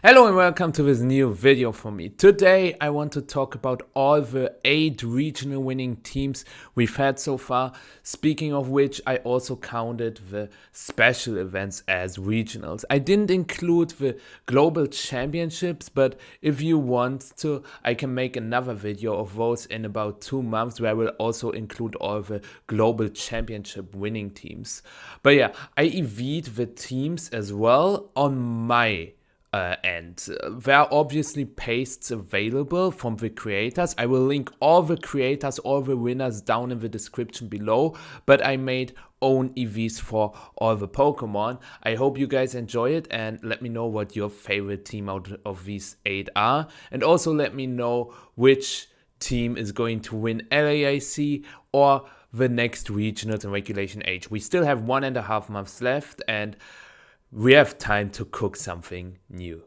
Hello and welcome to this new video from me. Today I want to talk about all the 8 regional winning teams we've had so far. Speaking of which, I also counted the special events as regionals. I didn't include the global championships, but if you want to, I can make another video of those in about 2 months where I will also include all the global championship winning teams. But yeah, I EV'd the teams as well on my end. There are obviously pastes available from the creators. I will link all the creators, all the winners down in the description below, but I made own EVs for all the Pokemon. I hope you guys enjoy it and let me know what your favorite team out of these 8 are, and also let me know which team is going to win LAIC or the next regionals in Regulation H. We still have 1.5 months left and we have time to cook something new.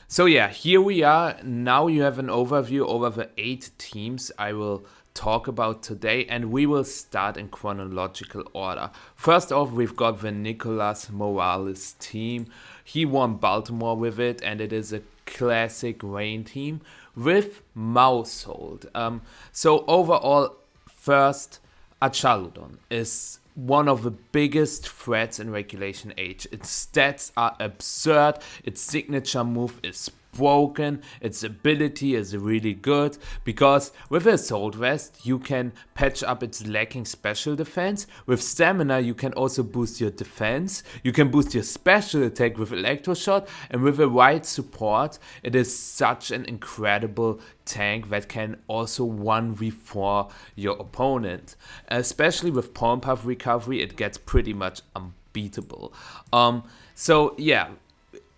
So yeah, here we are. Now you have an overview over the 8 teams I will talk about today, and we will start in chronological order. First off, we've got the Nicolas Morales team. He won Baltimore with it, and it is a classic rain team with Mousehold. So overall, first, Achaludon is one of the biggest threats in Regulation H. Its stats are absurd, its signature move is broken, its ability is really good, because with Assault Vest you can patch up its lacking special defense. With Stamina you can also boost your defense, you can boost your special attack with Electroshot, and with the right support it is such an incredible tank that can also 1v4 your opponent. Especially with Palm Puff recovery, it gets pretty much unbeatable. So yeah,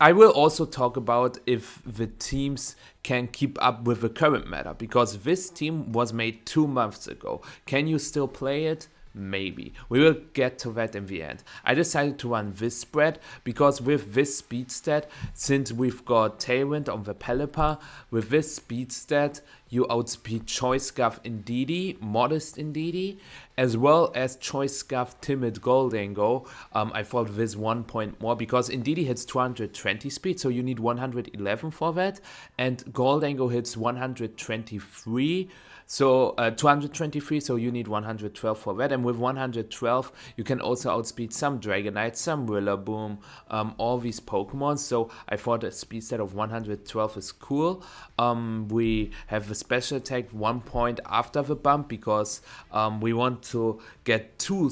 I will also talk about if the teams can keep up with the current meta, because this team was made 2 months ago. Can you still play it? Maybe. We will get to that in the end. I decided to run this spread because with this speed stat, since we've got Tailwind on the Pelipper, with this speed stat you outspeed Choice Scarf Indeedee, Modest Indeedee, as well as Choice Scarf Timid Goldango. I thought this 1 point more because Indeedee hits 220 speed, so you need 111 for that, and Goldango hits 123. So 223, so you need 112 for that, and with 112 you can also outspeed some Dragonite, some Rillaboom, all these Pokemon. So I thought a speed stat of 112 is cool. We have a special attack 1 point after the bump because we want to get 2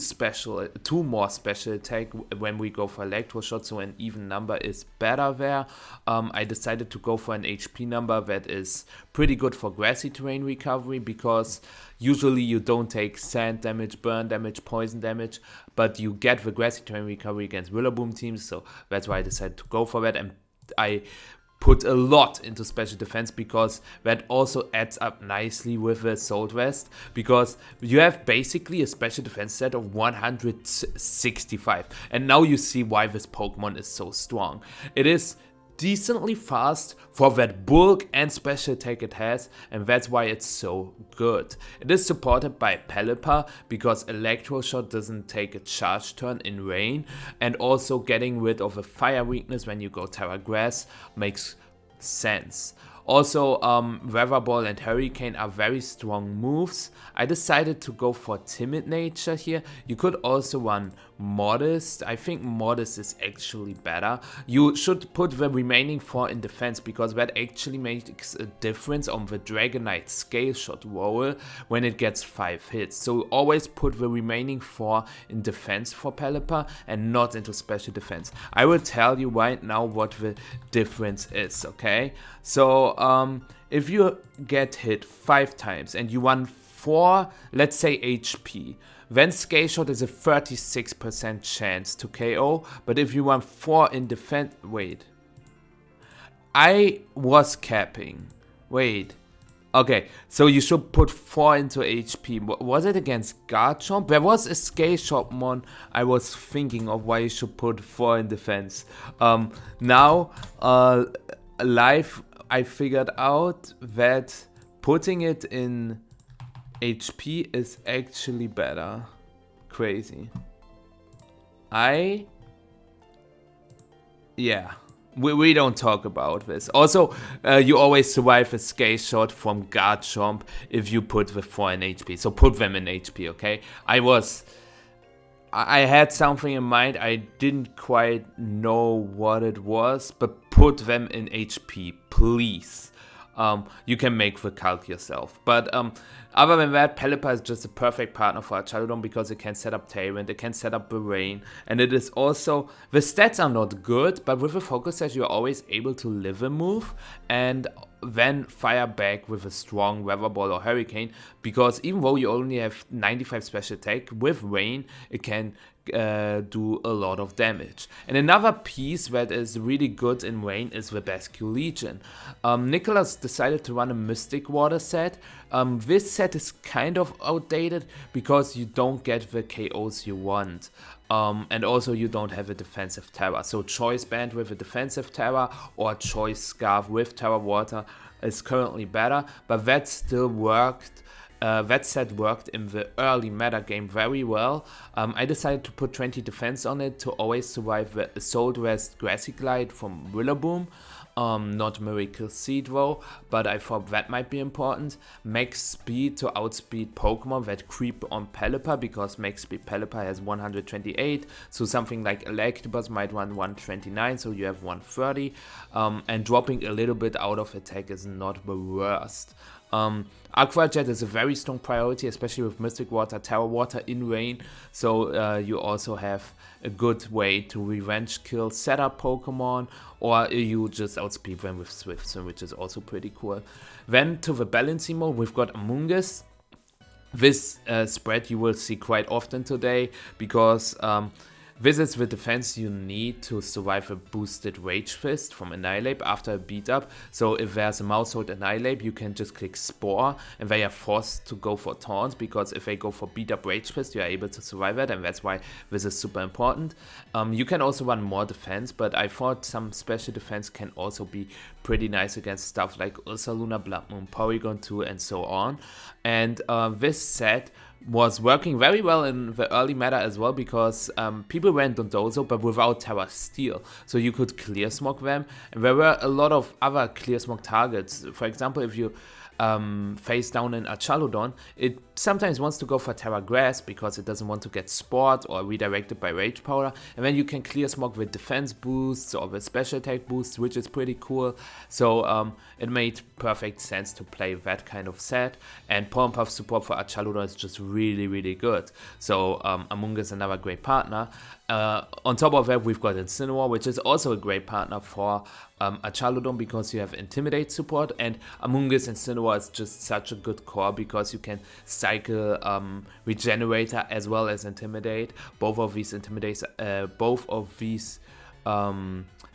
more special attack when we go for Electroshot, so an even number is better there. I decided to go for an HP number that is pretty good for grassy terrain recovery, because usually you don't take sand damage, burn damage, poison damage, but you get the grassy terrain recovery against Rillaboom teams, so that's why I decided to go for that. And I put a lot into special defense because that also adds up nicely with the Assault Vest, because you have basically a special defense set of 165, and now you see why this Pokemon is so strong. It is decently fast for that bulk and special attack it has, and that's why it's so good. It is supported by Pelipper because Electroshot doesn't take a charge turn in rain, and also getting rid of a fire weakness when you go Terra Grass makes sense. Also, Weather Ball and Hurricane are very strong moves. I decided to go for Timid Nature here. You could also run Modest. I think Modest is actually better. You should put the remaining 4 in defense because that actually makes a difference on the Dragonite Scale Shot roll when it gets 5 hits. So always put the remaining 4 in defense for Pelipper and not into special defense. I will tell you right now what the difference is, okay? So if you get hit 5 times and you run 4, let's say HP, then Scale Shot is a 36% chance to KO, but if you run 4 in defense, wait, I was capping, wait, okay, so you should put 4 into HP. Was it against Garchomp? There was a Scale Shot mon I was thinking of why you should put 4 in defense. Now, live, I figured out that putting it in HP is actually better. Crazy. Yeah. We don't talk about this. Also, you always survive a scale shot from guard chomp if you put the 4 in HP. So put them in HP, okay? I had something in mind. I didn't quite know what it was, but put them in HP, please. You can make the calc yourself. But other than that, Pelipper is just a perfect partner for Chaludon because it can set up Tyrant, it can set up Rain, and it is also, the stats are not good, but with a Focus Sash you're always able to live a move and then fire back with a strong Weather Ball or Hurricane, because even though you only have 95 special attack, with Rain it can do a lot of damage. And another piece that is really good in Rain is the Bascule Legion. Nicholas decided to run a Mystic Water set. This set is kind of outdated because you don't get the KOs you want. And also you don't have a defensive Terra. So Choice Band with a defensive Terra or Choice Scarf with Terra Water is currently better, but that still worked. That set worked in the early meta game very well. I decided to put 20 defense on it to always survive the Assault Vest Grassy Glide from Rillaboom. Not Miracle Seed though, but I thought that might be important. Max Speed to outspeed Pokemon that creep on Pelipper, because Max Speed Pelipper has 128, so something like Electabuzz might run 129, so you have 130, and dropping a little bit out of attack is not the worst. Aqua Jet is a very strong priority, especially with Mystic Water, Terra Water in Rain, so you also have a good way to revenge kill setup Pokemon, or you just outspeed them with Swift Swim, which is also pretty cool. Then to the balancing mode, we've got Amoonguss. This spread you will see quite often today, because this is the defense you need to survive a boosted Rage Fist from Annihilate after a beat up. So if there's a Mousehold Annihilate, you can just click Spore and they are forced to go for Taunt, because if they go for beat up Rage Fist, you are able to survive it, and that's why this is super important. You can also run more defense, but I thought some special defense can also be pretty nice against stuff like Ursaluna, Blood Moon, Porygon 2 and so on. And this set was working very well in the early meta as well, because people ran Dondozo but without Terra Steel, so you could clear smoke them, and there were a lot of other clear smoke targets. For example, if you face down in Chaludon, it sometimes wants to go for Terra Grass because it doesn't want to get spored or redirected by Rage Powder, and then you can clear smoke with defense boosts or with special attack boosts, which is pretty cool. So it made perfect sense to play that kind of set, and Pollen Puff support for Chaludon is just really good. So Amoonguss is another great partner. On top of that, we've got Incineroar, which is also a great partner for Chaludon, because you have Intimidate support, and Amoonguss Incineroar is just such a good core because you can cycle Regenerator as well as Intimidate. Both of these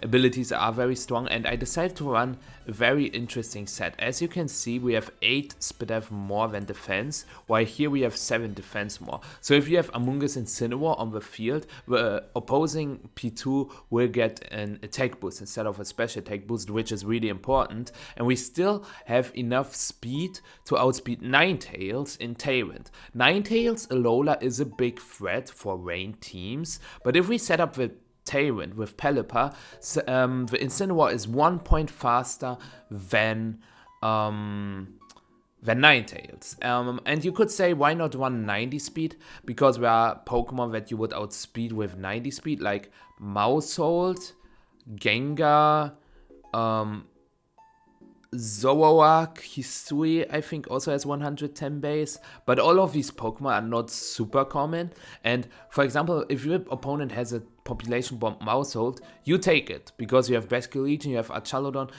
abilities are very strong, and I decided to run a very interesting set. As you can see, we have 8 Spadef more than defense, while here we have 7 defense more. So if you have Amoonguss Incineroar on the field, the opposing P2 will get an attack boost instead of a special attack boost, which is really important, and we still have enough speed to outspeed Ninetales in Tyrant. Ninetales Alola is a big threat for Rain teams, but if we set up the Tyrant with Pelipper, the Incineroar is 1 point faster than Ninetales. And you could say, why not run 90 speed? Because there are Pokemon that you would outspeed with 90 speed, like Mousehold, Gengar, Zoroark, Hisui, I think also has 110 base, but all of these Pokemon are not super common. And for example, if your opponent has a population bomb Mousehold, you take it because you have Bascule Legion, you have Chaludon.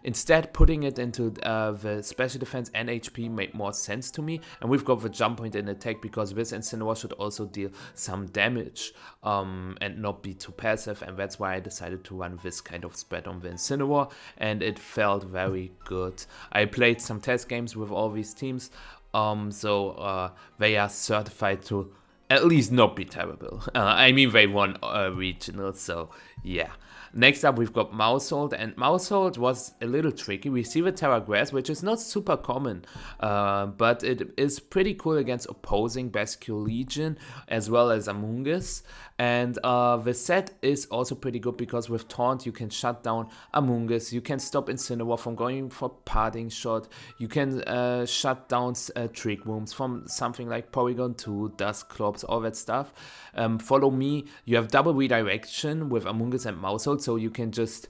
Instead, putting it into the special defense and HP made more sense to me, and we've got the jump point in attack because this Incineroar should also deal some damage and not be too passive, and that's why I decided to run this kind of spread on the Incineroar, and it felt very good. I played some test games with all these teams, so they are certified to at least not be terrible. I mean, they won regional, so yeah. Next up, we've got Mousehold, and Mousehold was a little tricky. We see the Terra Grass, which is not super common, but it is pretty cool against opposing Bascule Legion as well as Among Us. And the set is also pretty good because with Taunt you can shut down Among Us, you can stop Incineroar from going for Parting Shot, you can shut down Trick Rooms from something like Porygon 2, Dust Clops, all that stuff. Follow me, you have double redirection with Among Us and Mousehold, so you can just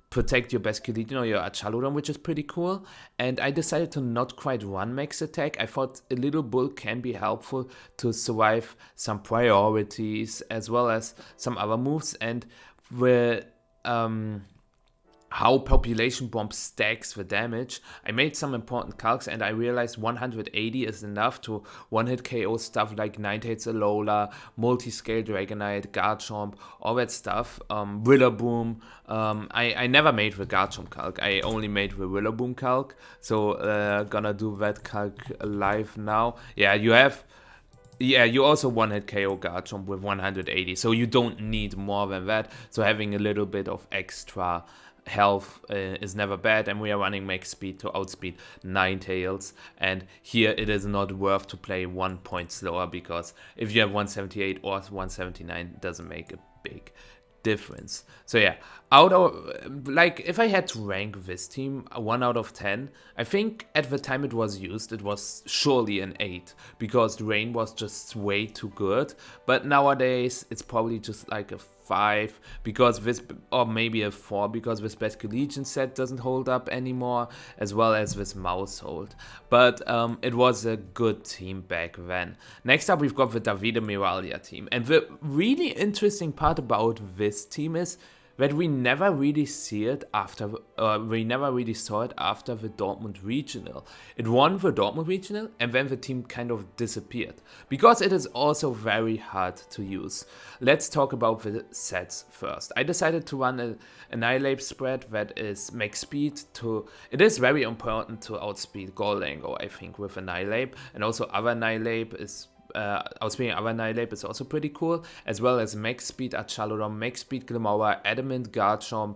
protect your Bascule Legion or your Archaludon, which is pretty cool. And I decided to not quite run Max Attack. I thought a little Bull can be helpful to survive some priorities as well as some other moves. And the how Population Bomb stacks the damage, I made some important calcs and I realized 180 is enough to one-hit KO stuff like Ninetales Alola, Multi-Scale Dragonite, Garchomp, all that stuff. Rillaboom, I never made the Garchomp calc, I only made the Rillaboom calc, so gonna do that calc live now. Yeah, you also one-hit KO Garchomp with 180, so you don't need more than that, so having a little bit of extra health is never bad, and we are running max speed to outspeed Ninetales, and here it is not worth to play 1 point slower, because if you have 178 or 179 it doesn't make a big difference. So yeah, out of, like, if I had to rank this team 1 out of 10, I think at the time it was used, it was surely an 8, because the rain was just way too good. But nowadays it's probably just like a 5, because this, or maybe a 4, because this Bascule Legion set doesn't hold up anymore, as well as this Mousehold. But it was a good team back then. Next up, we've got the Davide Miraglia team, and the really interesting part about this team is that we never really see it after, we never really saw it after the Dortmund regional. It won the Dortmund regional and then the team kind of disappeared, because it is also very hard to use. Let's talk about the sets first. I decided to run an Annihilate spread that is max speed to, it is very important to outspeed Gholdengo, I think, with Annihilate, and also other Annihilate is outspeeding other Annihilate is also pretty cool, as well as max speed Archaludon, max speed Glimmora, Adamant Garchomp,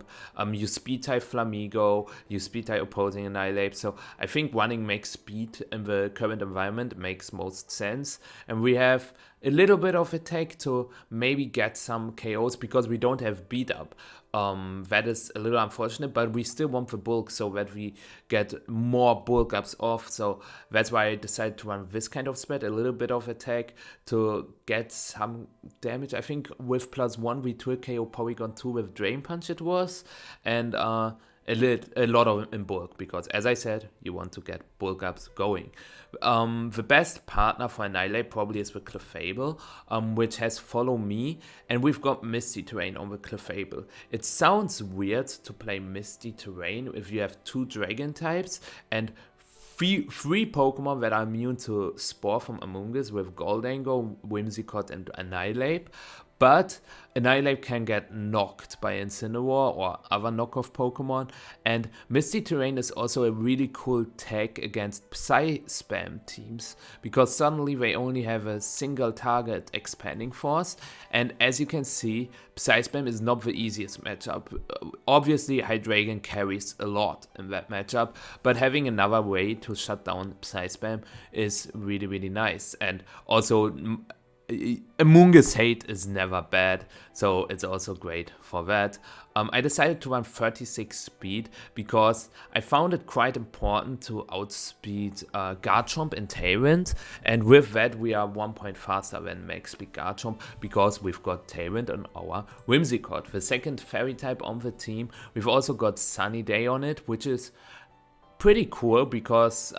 you speed type Flamigo, you speed type opposing Annihilate. So I think running max speed in the current environment makes most sense, and we have a little bit of attack to maybe get some KOs, because we don't have beat up. That is a little unfortunate, but we still want the bulk so that we get more bulk ups off. So that's why I decided to run this kind of spread, a little bit of attack to get some damage. I think with +1 we took KO Porygon 2 with Drain Punch it was, and a lot of in bulk, because as I said, you want to get bulk ups going. The best partner for Annihilate probably is the Clefable, which has Follow Me, and we've got Misty Terrain on the Clefable. It sounds weird to play Misty Terrain if you have 2 Dragon types and three Pokemon that are immune to Spore from Among Us with Gholdengo, Whimsicott, and Annihilate. But Annihilate can get knocked by Incineroar or other knockoff Pokemon, and Misty Terrain is also a really cool tech against Psy Spam teams, because suddenly they only have a single target expanding force, and as you can see, Psy Spam is not the easiest matchup. Obviously Hydreigon carries a lot in that matchup, but having another way to shut down Psy Spam is really, really nice. And also Among Us hate is never bad, so it's also great for that. I decided to run 36 speed because I found it quite important to outspeed Garchomp and Tailwind, and with that we are 1 point faster than max speed Garchomp, because we've got Tailwind on our Whimsicott, the second fairy type on the team. We've also got Sunny Day on it, which is pretty cool, because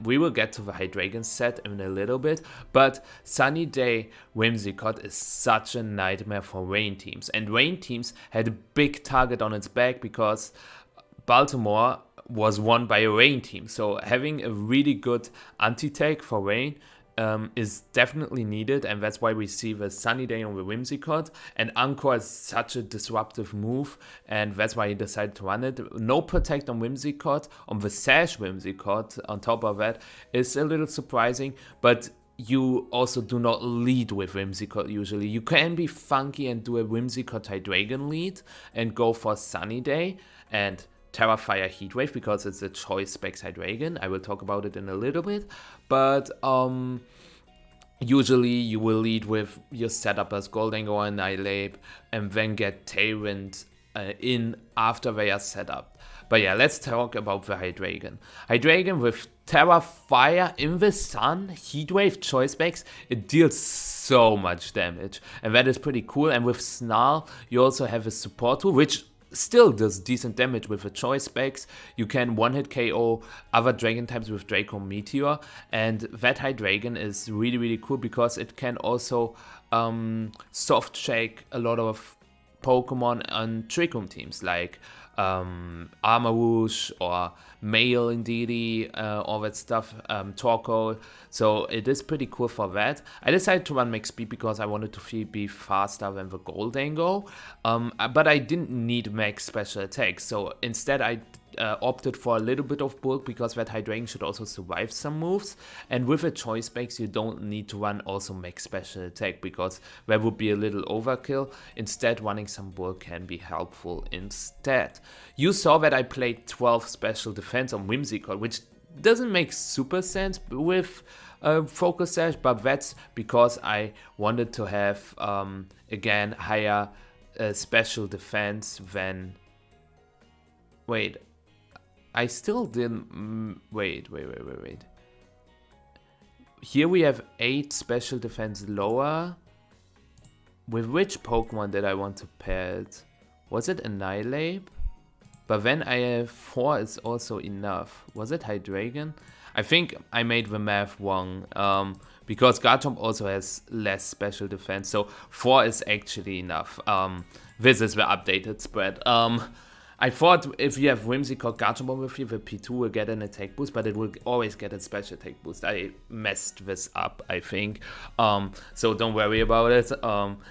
we will get to the Hydreigon set in a little bit, but Sunny Day Whimsicott is such a nightmare for rain teams, and rain teams had a big target on its back because Baltimore was won by a rain team, so having a really good anti-tag for rain is definitely needed, and that's why we see the Sunny Day on the Whimsicott, and Anchor is such a disruptive move, and that's why he decided to run it. No Protect on Whimsicott, on the Sash Whimsicott on top of that is a little surprising, but you also do not lead with Whimsicott usually. You can be funky and do a Whimsicott Hydreigon lead and go for Sunny Day and Terrafire Heatwave because it's a choice specs Hydreigon. I will talk about it in a little bit. But usually you will lead with your setup as Gholdengo and Annihilape and then get Tailwind in after they are set up. But yeah, let's talk about the Hydreigon. Hydreigon with Terra Fire in the Sun, Heatwave choice specs, it deals so much damage. And that is pretty cool. And with Snarl, you also have a support tool, which still does decent damage with the choice specs. You can one-hit KO other dragon types with Draco Meteor. And that Hydreigon is really, really cool because it can also soft shake a lot of Pokemon on Trick Room teams like Armawoosh or Mail Indeedee, all that stuff, Torkoal. So it is pretty cool for that. I decided to run max speed because I wanted to be faster than the Gholdengo, but I didn't need max special attack. So instead I opted for a little bit of bulk because that Hydreigon should also survive some moves. And with a choice specs, you don't need to run also max special attack because that would be a little overkill. Instead, running some bulk can be helpful instead. You saw that I played 12 special defense on Whimsicott, which doesn't make super sense with Focus Sash, but that's because I wanted to have, again, higher special defense than... Wait, I still didn't... Wait. Here we have 8 special defense lower. With which Pokemon did I want to pair it? Was it Annihilape? But then I have 4 is also enough. Was it Hydreigon? I think I made the math wrong. Because Garchomp also has less special defense. So 4 is actually enough. This is the updated spread. I thought if you have Whimsicott Garchomp with you, the P2 will get an attack boost, but it will always get a special attack boost. I messed this up, I think. So don't worry about it.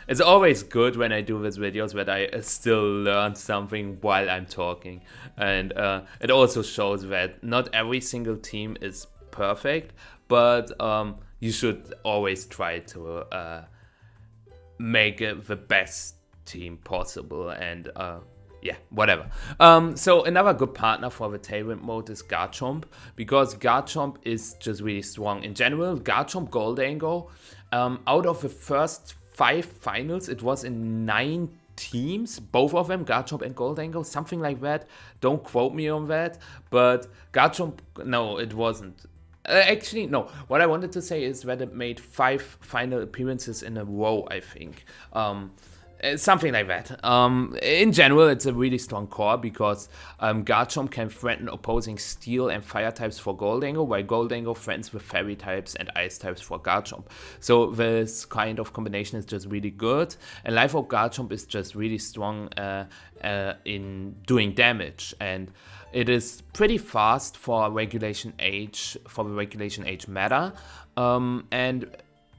It's always good when I do these videos that I still learn something while I'm talking. And it also shows that not every single team is perfect, but you should always try to make it the best team possible. And yeah, whatever. So another good partner for the Tailwind mode is Garchomp, because Garchomp is just really strong. In general, Garchomp Gholdengo, out of the first 5 finals, it was in 9 teams, both of them, Garchomp and Gholdengo, something like that. Don't quote me on that, but Garchomp, no, it wasn't. Actually, no. What I wanted to say is that it made 5 final appearances in a row, I think. Something like that. In general, it's a really strong core because Garchomp can threaten opposing Steel and Fire types for Gholdengo, while Gholdengo threatens with Fairy types and Ice types for Garchomp. So this kind of combination is just really good. And Life Orb Garchomp is just really strong in doing damage. And it is pretty fast for Regulation Age, for the Regulation Age meta. And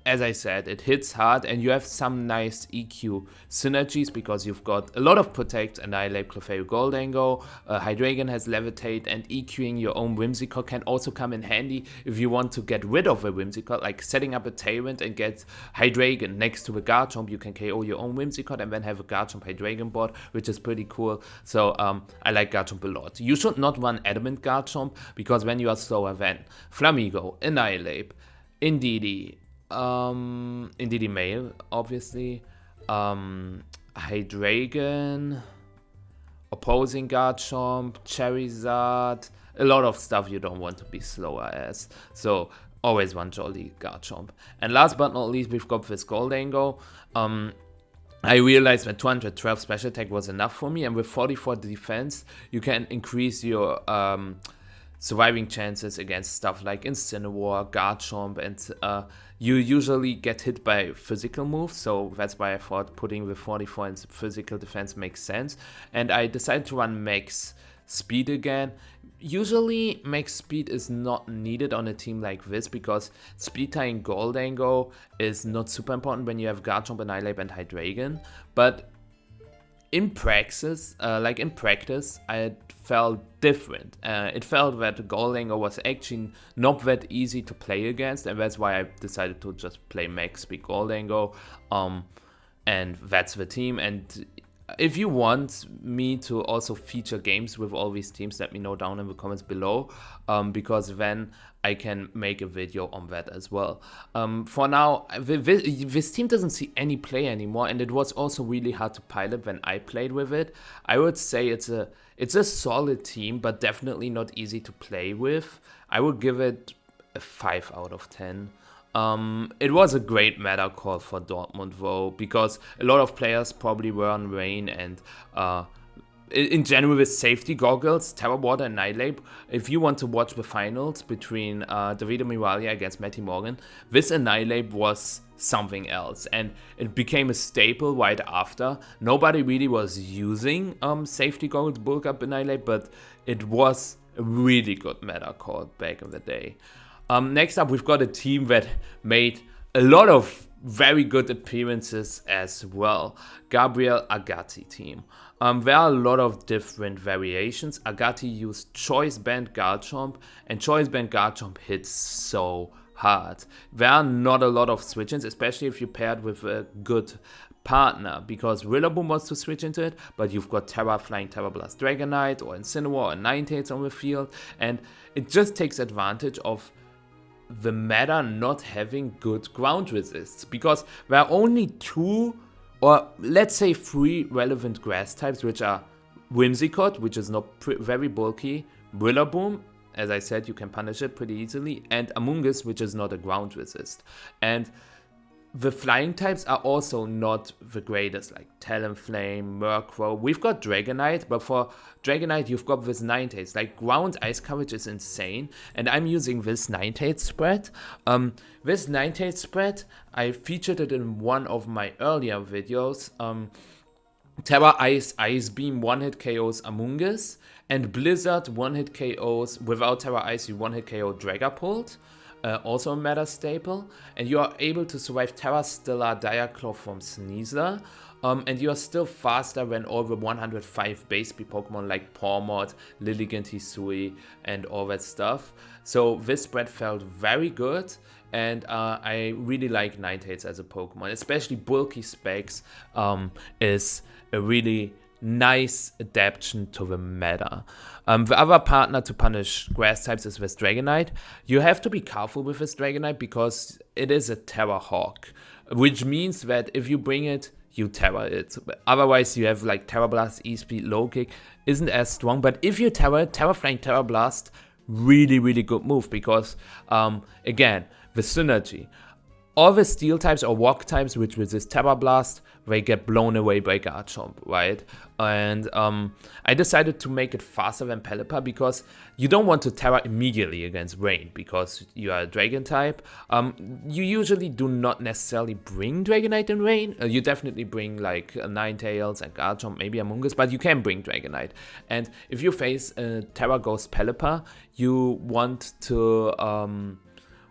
as I said, it hits hard, and you have some nice EQ synergies because you've got a lot of Protect, Annihilate, Clefairy, Gholdengo, Hydreigon has Levitate, and EQing your own Whimsicott can also come in handy if you want to get rid of a Whimsicott, like setting up a Tailwind and get Hydreigon next to a Garchomp. You can KO your own Whimsicott and then have a Garchomp Hydreigon board, which is pretty cool. So I like Garchomp a lot. You should not run Adamant Garchomp because when you are slower than Flamigo, Annihilate, Indeedee, Indeedee Male, obviously, Hydreigon, opposing Garchomp, Charizard, a lot of stuff you don't want to be slower as. So always one jolly Garchomp. And last but not least, we've got this Gholdengo. I realized that 212 special attack was enough for me, and with 44 defense, you can increase your surviving chances against stuff like Incineroar, Garchomp, and you usually get hit by physical moves, so that's why I thought putting the 44 in physical defense makes sense. And I decided to run max speed again. Usually max speed is not needed on a team like this because speed tying Gholdengo is not super important when you have Garchomp, Annihilape, and Hydreigon, but in practice, I felt different. It felt that Goldhanger was actually not that easy to play against, and that's why I decided to just play max speed Goldhanger. And that's the team. And if you want me to also feature games with all these teams, let me know down in the comments below, because then I can make a video on that as well. For now, this team doesn't see any play anymore, and it was also really hard to pilot when I played with it. I would say it's a solid team, but definitely not easy to play with. I would give it a 5 out of 10. It was a great meta call for Dortmund though, because a lot of players probably were on Nain, and in general with safety goggles, Terror Water and Nightlape. If you want to watch the finals between Davide and Miraglia against Matty Morgan, this Annihilate was something else, and it became a staple right after. Nobody really was using safety goggles bulk up Annihilate, but it was a really good meta call back in the day. Next up, we've got a team that made a lot of very good appearances as well. Gabriel Agati team. There are a lot of different variations. Agati used Choice Band Guard Jump, and Choice Band Guard Jump hits so hard. There are not a lot of switch-ins, especially if you paired with a good partner, because Rillaboom wants to switch into it, but you've got Terra Flying Terra Blast Dragonite or Incineroar or Ninetales on the field, and it just takes advantage of the meta not having good ground resists, because there are only 2 or let's say 3 relevant grass types, which are Whimsicott, which is not very bulky, Rillaboom, as I said, you can punish it pretty easily, and Amoonguss, which is not a ground resist. And the flying types are also not the greatest, like Talonflame, Murkrow. We've got Dragonite, but for Dragonite, you've got this Ninetales. Like, ground ice coverage is insane, and I'm using this Ninetales spread. This Ninetales spread, I featured it in one of my earlier videos. Terra Ice, Ice Beam, one-hit KOs Amoonguss, and Blizzard, one-hit KOs, without Terra Ice, you one-hit KO Dragapult. Also a meta staple, and you are able to survive Terra Stellar Diaclaw from Sneasler, and you are still faster than all the 105 base speed Pokemon like Pawmod, Lilligant, Hisui, and all that stuff. So this spread felt very good, and I really like Ninetales as a Pokemon, especially bulky specs is a really nice adaptation to the meta. The other partner to punish grass types is with Dragonite. You have to be careful with this Dragonite because it is a Terra Hawk, which means that if you bring it, you Terra it. Otherwise, you have like Terra Blast, E-Speed, Low Kick, isn't as strong. But if you Terra it, Terra Flying, Terra Blast, really, really good move because, again, the synergy. All the steel types or walk types which resist Terra Blast, they get blown away by Garchomp, right? And I decided to make it faster than Pelipper because you don't want to Terra immediately against Rain because you are a Dragon type. You usually do not necessarily bring Dragonite in Rain. You definitely bring like Ninetales and Garchomp, maybe Amoonguss, but you can bring Dragonite. And if you face a Terra Ghost Pelipper, you want to...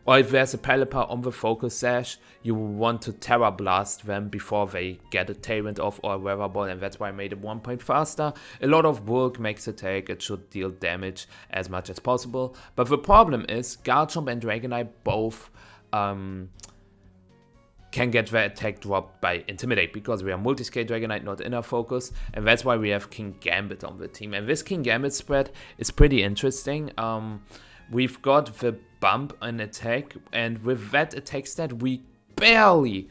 or if there's a Pelipper on the Focus Sash, you want to Terra Blast them before they get a Tailwind off or a Weather Ball, and that's why I made it 1 point faster. A lot of bulk makes attack, it should deal damage as much as possible. But the problem is, Garchomp and Dragonite both can get their attack dropped by Intimidate, because we are Multiscale Dragonite, not Inner Focus, and that's why we have King Gambit on the team. And this King Gambit spread is pretty interesting. We've got the bump in attack, and with that attack stat, we barely,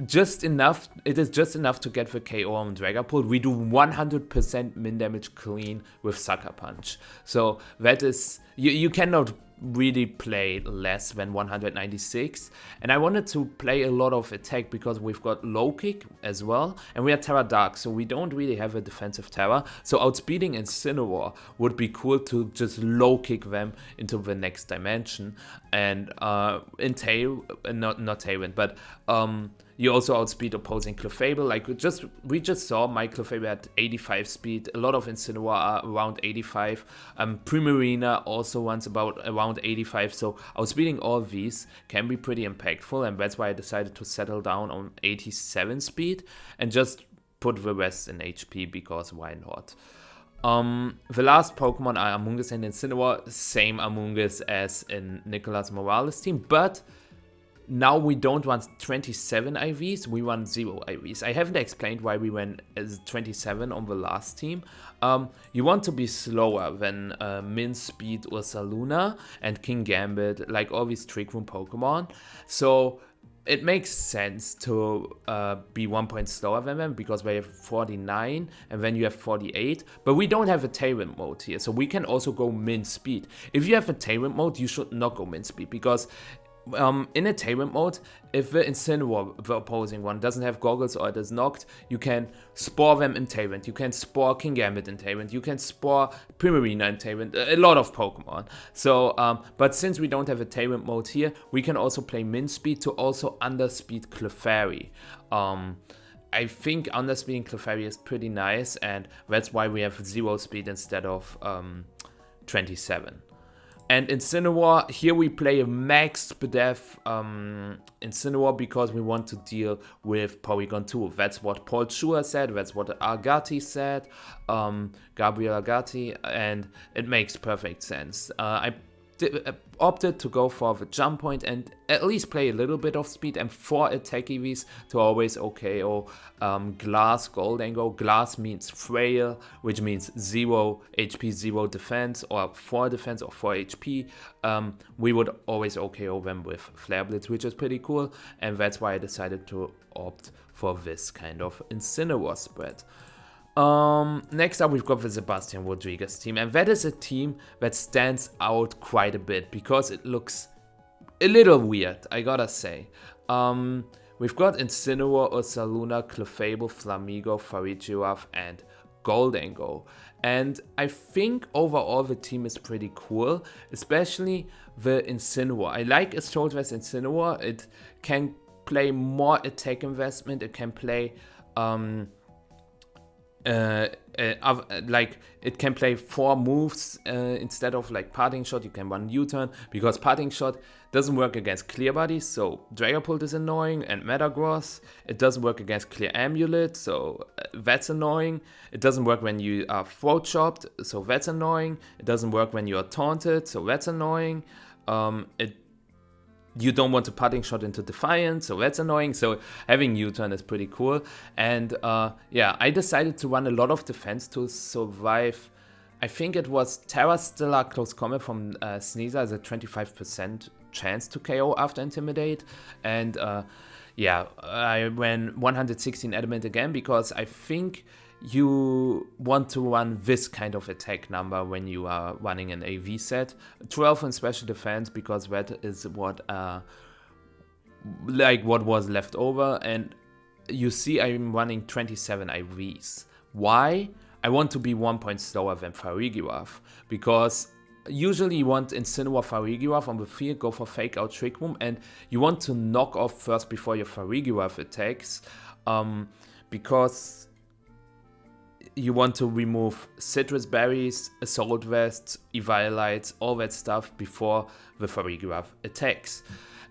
just enough, it is just enough to get the KO on Dragapult. We do 100% min damage clean with Sucker Punch. So that is, you cannot really play less than 196, and I wanted to play a lot of attack because we've got low kick as well, and we are Terra Dark, so we don't really have a defensive Terra. So outspeeding Incineroar would be cool to just low kick them into the next dimension. And in not Tailwind, but you also outspeed opposing Clefable. Like we just saw my Clefable at 85 speed. A lot of Incineroar are around 85. Primarina also runs around 85. So outspeeding all these can be pretty impactful, and that's why I decided to settle down on 87 speed and just put the rest in HP because why not? The last Pokemon are Amoonguss and Incineroar, same Amoonguss as in Nicolas Morales' team, but now we don't want 27 IVs, we want 0 IVs. I haven't explained why we went as 27 on the last team. You want to be slower than Min Speed, Ursaluna, and King Gambit, like all these Trick Room Pokemon. So it makes sense to be 1 point slower than them because they have 49 and then you have 48. But we don't have a Tailwind mode here, so we can also go Min Speed. If you have a Tailwind mode, you should not go Min Speed because in a Tailwind mode, if the Incineroar, the opposing one, doesn't have goggles or it is knocked, you can spore them in Tailwind, you can spore King Gambit in Tailwind, you can spore Primarina in Tailwind, a lot of Pokemon. So, but since we don't have a Tailwind mode here, we can also play Min Speed to also underspeed Clefairy. I think underspeeding Clefairy is pretty nice, and that's why we have 0 speed instead of 27. And Incineroar, here we play a max def Incineroar because we want to deal with Porygon 2. That's what Paul Schur said, that's what Agati said, Gabriel Agati, and it makes perfect sense. I opted to go for the jump point and at least play a little bit of speed and 4 attack EVs to always OKO Glass, Gholdengo. Glass means frail, which means 0 HP, 0 defense, or 4 defense or 4 HP. We would always OKO them with Flare Blitz, which is pretty cool, and that's why I decided to opt for this kind of Incineroar spread. Next up, we've got the Sebastian Rodríguez team, and that is a team that stands out quite a bit because it looks a little weird, I gotta say. We've got Incineroar, Ursaluna, Clefable, Flamigo, Farigiraf, and Gholdengo. And I think overall the team is pretty cool, especially the Incineroar. I like Assault Vest Incineroar. It can play more attack investment, it can play like it can play 4 moves instead of like Parting Shot. You can run U-turn because Parting Shot doesn't work against Clear Body, so Dragapult is annoying, and Metagross. It doesn't work against Clear Amulet, so that's annoying. It doesn't work when you are Throat Chopped, so that's annoying. It doesn't work when you are Taunted, so that's annoying. You don't want to Parting Shot into Defiance, so that's annoying. So having U-turn is pretty cool. And yeah, I decided to run a lot of defense to survive. I think it was Terra Stellar Close Combat from Sneasel as a 25% chance to KO after Intimidate. And yeah, I ran 116 Adamant again because I think you want to run this kind of attack number when you are running an AV set. 12 in special defense because that is what like what was left over, and you see I'm running 27 IVs. Why? I want to be 1 point slower than Farigiraf because usually you want Incineroar Farigiraf on the field, go for Fake Out Trick Room, and you want to knock off first before your Farigiraf attacks because you want to remove Citrus Berries, Assault Vests, Eviolites, all that stuff before the Farigiraf attacks.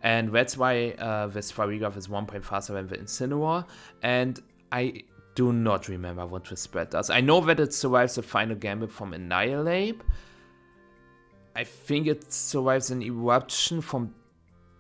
And that's why this Farigiraf is 1 point faster than the Incineroar. And I do not remember what the spread does. I know that it survives the final gambit from Annihilate. I think it survives an Eruption from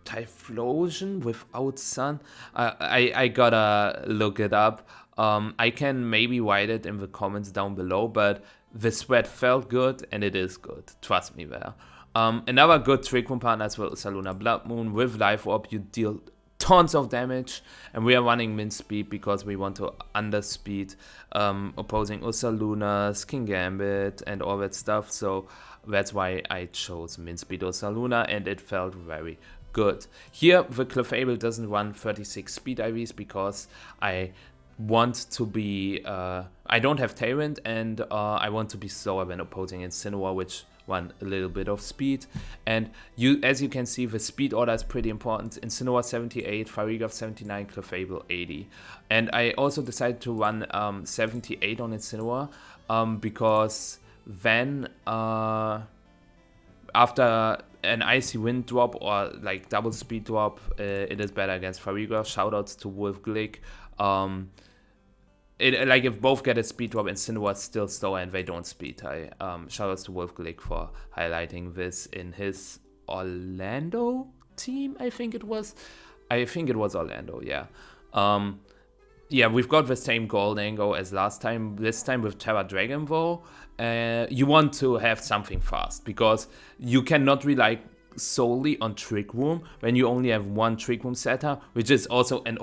Typhlosion without Sun. I gotta look it up. I can maybe write it in the comments down below, but the spread felt good and it is good. Trust me there. Another good Trick Room partner as well is Saluna Blood Moon. With Life Orb, you deal tons of damage, and we are running Min Speed because we want to underspeed opposing Ursalunas, King Gambit, and all that stuff. So that's why I chose Min Speed Ursaluna, and it felt very good. Here, the Clefable doesn't run 36 speed IVs because I want to be, I don't have Tailwind, and I want to be slower than opposing Incineroar, which run a little bit of speed. And you, as you can see, the speed order is pretty important. Incineroar 78, Farigiraf 79, Clefable 80. And I also decided to run 78 on Incineroar because then after an Icy Wind drop or like double speed drop, it is better against Farigiraf. Shoutouts to Wolf Glick. like if both get a speed drop, Incineroar's still slower and they don't speed. I shout out to Wolfglick for highlighting this in his Orlando team. I think it was Orlando. Yeah. Yeah, we've got the same gold angle as last time. This time with Terra Dragon though, you want to have something fast because you cannot rely solely on Trick Room when you only have one Trick Room setter, which is also an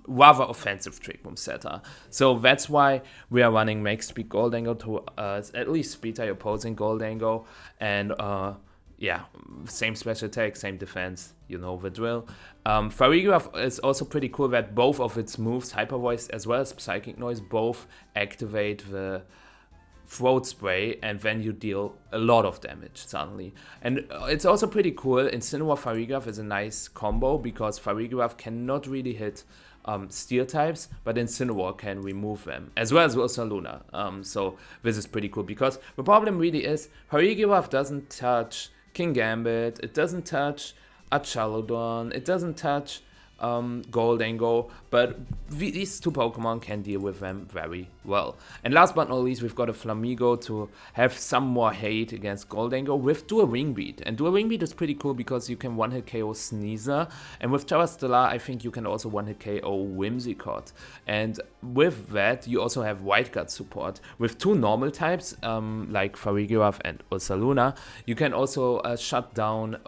rather offensive Trick Room setter. So that's why we are running Max Speed Gold Angle to at least speed your opposing Gold Angle. And yeah, same special attack, same defense, you know the drill. Farigiraf is also pretty cool that both of its moves, Hyper Voice as well as Psychic Noise, both activate the Throat Spray, and then you deal a lot of damage suddenly. And it's also pretty cool. Incineroar Farigiraf is a nice combo because Farigiraf cannot really hit steel types, but Incineroar can remove them, as well as Ursaluna. So this is pretty cool because the problem really is Farigiraf doesn't touch King Gambit, it doesn't touch Achaludon, it doesn't touch Goldango, but these two Pokemon can deal with them very well. And last but not least, we've got a Flamigo to have some more hate against Goldango with Dual Wing Beat. And Dual Wing Beat is pretty cool because you can one-hit KO Sneasel, and with Terra Stellar, I think you can also one-hit KO Whimsicott. And with that, you also have White Guard support. With two normal types, like Farigiraf and Ursaluna, you can also shut down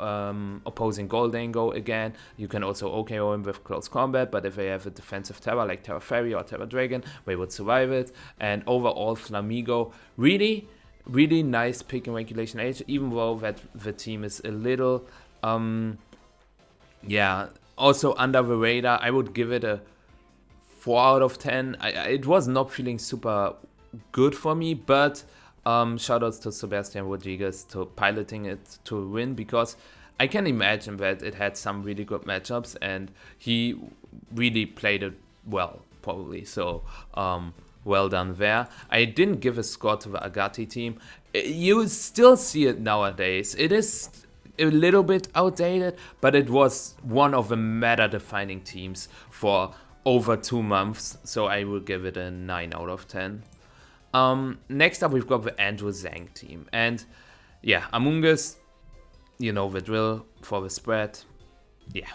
opposing Goldango again. You can also OKO him with close combat, but if they have a defensive Terra like Terra Fairy or Terra Dragon, they would survive it. And overall, Flamigo, really nice pick in Regulation Age, even though that the team is a little, yeah, also under the radar. I would give it a 4 out of 10. It was not feeling super good for me, but shoutouts to Sebastian Rodríguez to piloting it to win, because I can imagine that it had some really good matchups and he really played it well, probably. So, well done there. I didn't give a score to the Agati team. You still see it nowadays. It is a little bit outdated, but it was one of the meta-defining teams for over 2 months. So I will give it a 9 out of 10. Next up, we've got the Andrew Zheng team. And yeah, Among Us, you know the drill for the spread. Yeah.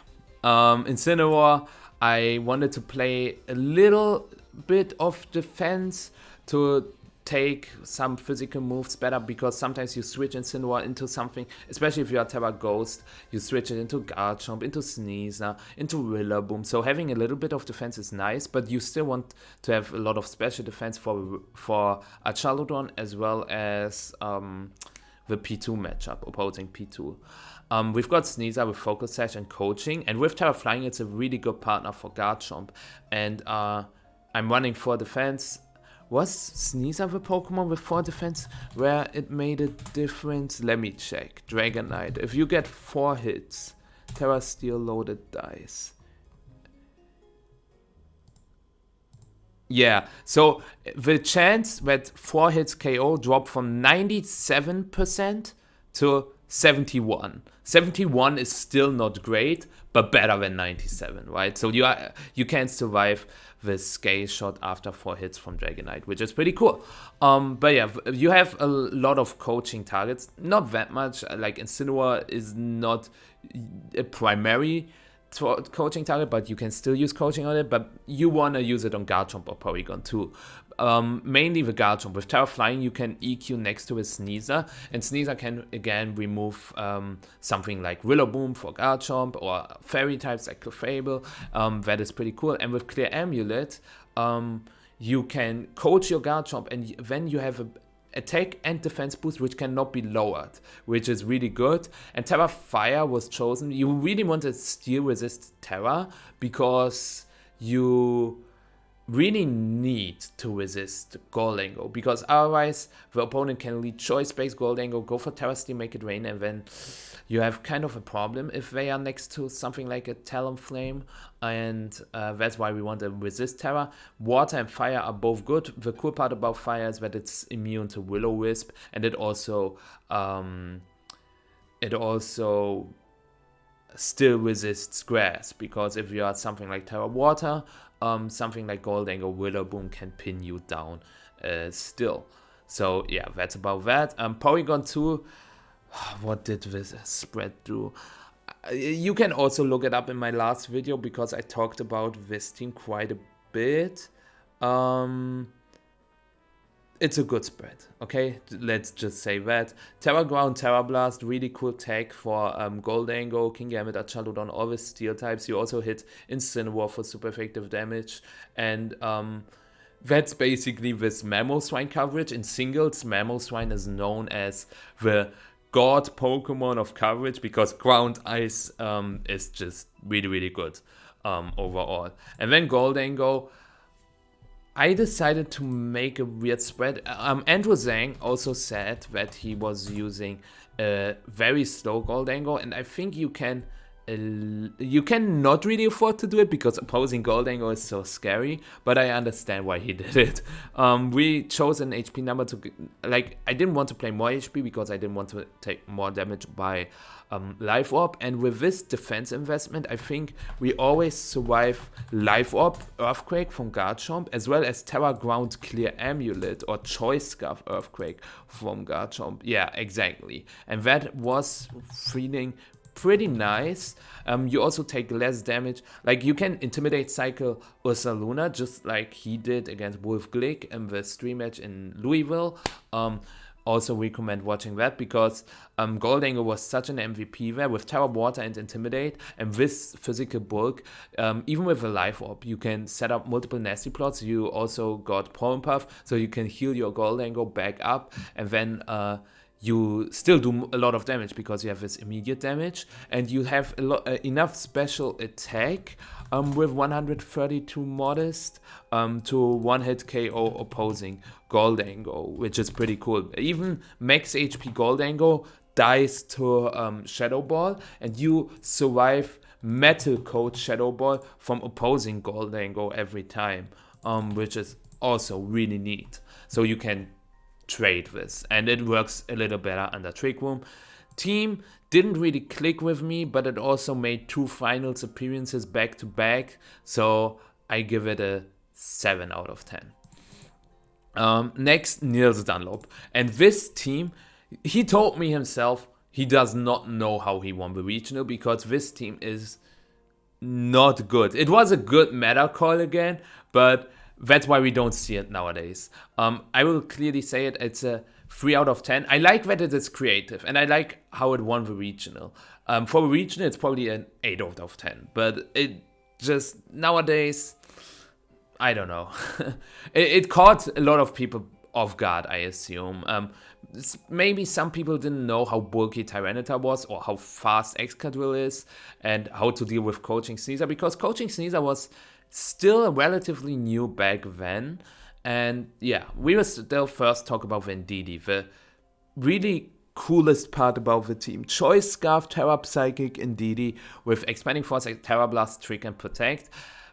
Incineroar, I wanted to play a little bit of defense to take some physical moves better, because sometimes you switch Incineroar into something, especially if you are Terra Ghost, you switch it into Garchomp, into Sneasel, into Rillaboom. So having a little bit of defense is nice, but you still want to have a lot of special defense for Achaludon as well as the P2 matchup, opposing P2. We've got Sneasel with Focus Sash and Coaching, and with Terra Flying, it's a really good partner for Garchomp. And I'm running 4 defense. Was Sneasel the Pokemon with 4 defense where it made a difference? Let me check. Dragonite. If you get 4 hits, Terra Steel loaded dice. Yeah, so the chance that 4 hits KO dropped from 97% to 71. 71 is still not great, but better than 97, right? So you can survive the scale shot after 4 hits from Dragonite, which is pretty cool. But yeah, you have a lot of coaching targets. Not that much. Like Incineroar is not a primary coaching target, but you can still use coaching on it, but you want to use it on Garchomp or Porygon too. Mainly the Garchomp. With Terra Flying, you can EQ next to a Sneasel, and Sneasel can again remove something like Rillaboom for Garchomp or fairy types like Clefable. That is pretty cool. And with Clear Amulet, you can coach your Garchomp, and then you have a attack and defense boost which cannot be lowered, which is really good. And Terra Fire was chosen. You really want to steel resist Terra because you really need to resist Goldango, because otherwise the opponent can lead choice-based Goldango, go for Terra Steel, make it rain, and then you have kind of a problem if they are next to something like a Talonflame, and that's why we want to resist Terra. Water and Fire are both good. The cool part about Fire is that it's immune to Will-O-Wisp, and it also still resists grass, because if you are something like Terra Water, something like Goldang or Witherbloom can pin you down still. So yeah, that's about that. Porygon 2, what did this spread do? You can also look it up in my last video because I talked about this team quite a bit. It's a good spread, okay? Let's just say that. Terra Ground, Terra Blast, really cool tech for Goldango, King Gambit, Archaludon, all the steel types. You also hit Incineroar for super effective damage. And that's basically this Mamoswine coverage. In singles, Mamoswine is known as the god Pokemon of coverage because Ground Ice is just really, really good overall. And then Goldango, I decided to make a weird spread. Andrew Zheng also said that he was using a very slow Goldango, and I think you can not really afford to do it because opposing Goldango is so scary, but I understand why he did it. We chose an HP number to, like, I didn't want to play more HP because I didn't want to take more damage by Life Orb, and with this defense investment, I think we always survive Life Orb Earthquake from Garchomp, as well as Terra Ground Clear Amulet or Choice Scarf Earthquake from Garchomp. Yeah, exactly. And that was feeling pretty nice. You also take less damage. Like, you can Intimidate Cycle Ursaluna just like he did against Wolf Glick in the stream match in Louisville. Also recommend watching that because Goldango was such an MVP there with Terra Water and Intimidate, and this physical bulk, even with a Life Orb, you can set up multiple nasty plots. You also got Pollen Puff, so you can heal your Goldango back up, and then you still do a lot of damage because you have this immediate damage, and you have enough special attack with 132 modest to one-hit KO opposing Goldango, which is pretty cool. Even max HP Goldango dies to Shadow Ball, and you survive Metal Coat Shadow Ball from opposing Goldango every time, which is also really neat. So you can trade this, and it works a little better under Trick Room. Team didn't really click with me, but it also made 2 finals appearances back to back, so I give it a 7 out of 10. Next, Nils Dunlop. And this team, he told me himself he does not know how he won the regional because this team is not good. It was a good meta call again, but that's why we don't see it nowadays. I will clearly say it, it's a 3 out of 10. I like that it is creative, and I like how it won the regional. For the regional, it's probably an 8 out of 10, but it just, nowadays, I don't know. it caught a lot of people off guard, I assume. Maybe some people didn't know how bulky Tyranitar was or how fast Excadrill is and how to deal with Coaching Sneasel, because Coaching Sneasel was still relatively new back then. And yeah, we will still first talk about Vendidi, the really coolest part about the team. Choice Scarf, Terra Psychic, Indeedee with Expanding Force, Terra Blast, Trick, and Protect.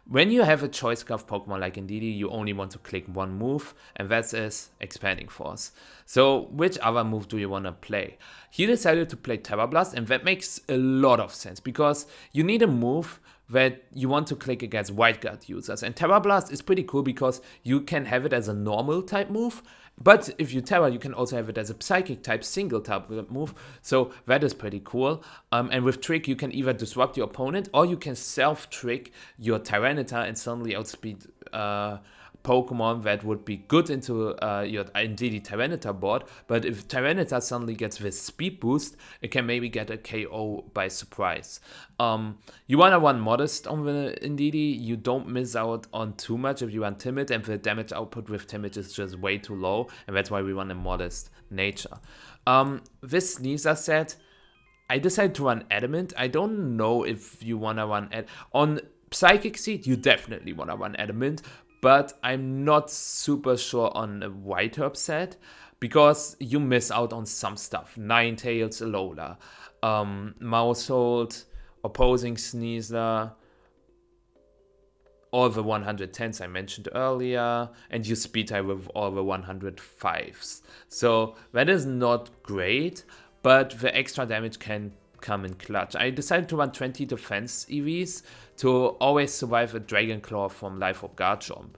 When you have a Choice Scarf Pokemon like Indeedee, you only want to click one move, and that's his Expanding Force. So which other move do you want to play? He decided to play Terra Blast, and that makes a lot of sense, because you need a move that you want to click against White Guard users. And Terra Blast is pretty cool because you can have it as a normal type move, but if you Terra, you can also have it as a Psychic type single type move, so that is pretty cool. And with Trick, you can either disrupt your opponent, or you can self-trick your Tyranitar and suddenly outspeed Pokemon that would be good into your Indeedee Tyranitar board. But if Tyranitar suddenly gets this speed boost, it can maybe get a KO by surprise. You wanna run Modest on the Indeedee. You don't miss out on too much if you run Timid, and the damage output with Timid is just way too low, and that's why we run a Modest nature. This Sneasel set, I decided to run Adamant. I don't know if you wanna run on Psychic Seed. You definitely wanna run Adamant, but I'm not super sure on a White Herb set because you miss out on some stuff. Ninetales, Alola, Mousehold, Opposing Sneasler, all the 110s I mentioned earlier, and you speed type with all the 105s. So that is not great, but the extra damage can come in clutch. I decided to run 20 defense EVs to always survive a Dragon Claw from Life of Guard Jump,